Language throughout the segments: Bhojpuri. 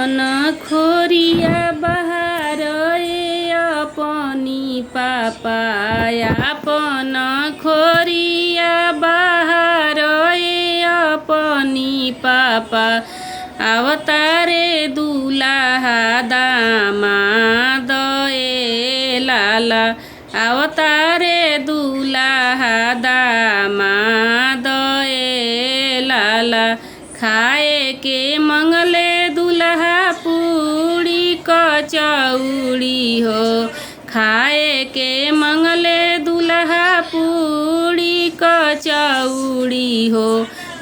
आपन खोरिया बहार अपनी पापा आपन खोरिया बहार अपनी पापा अवतारे दुलाहा दामाद लाला अवतारे दुलाहा दामाद लाला खाए के मंगले दुल्हा पूड़ी कचौड़ी हो खाए के मंगले दुल्हा पूड़ी कचौड़ी हो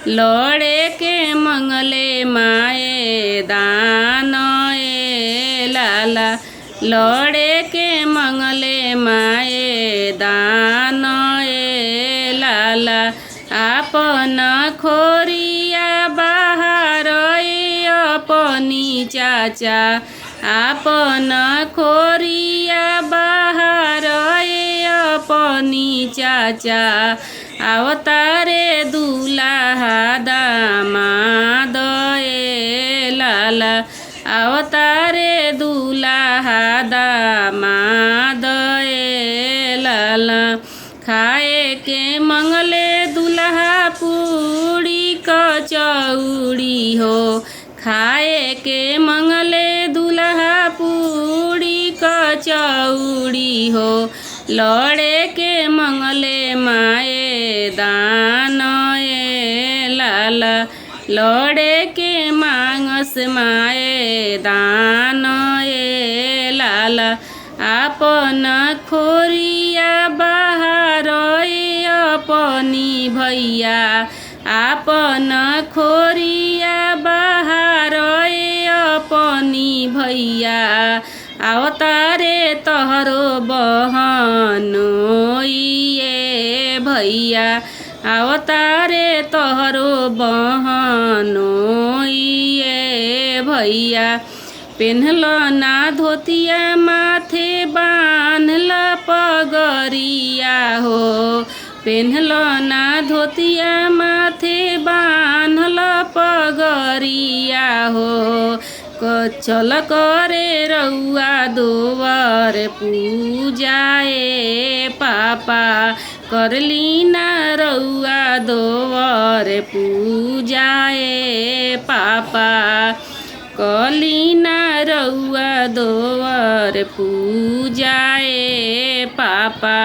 लड़े के मंगले माए दान लाला लड़े के मंगले माए दान लाला आपन खोरिया बहार अपनी चाचा आपन खोरिया बहार अपनी चाचा अवतारे दुलाहा दामाद लाला अवतारे दुलाहा दामाद लाला खाए के मंगले दुल्हा पूड़ी कचौड़ी हो खाए के मंगले दुल्हा पूड़ी कचौड़ी हो लड़े के मंगले माए दान लाला लड़े के मांगस माए दान लाला आपन खोरिया बहार अपनी भैया आपन खोरिया बहार अपनी भैया अवतारे तोहरो बहनो ये भैया अवतारे तोहरो बहनो ये भैया पेन्हल ना धोतिया माथे बान्हल पगरिया हो पेन्हल ना धोतिया माथे बान्हल पगरिया हो चल करे रउआ दोवर पूजाए पापा करली ना रउआ दोवर पूजाए पापा कली ना रउआ दोवर पूजाए पापा।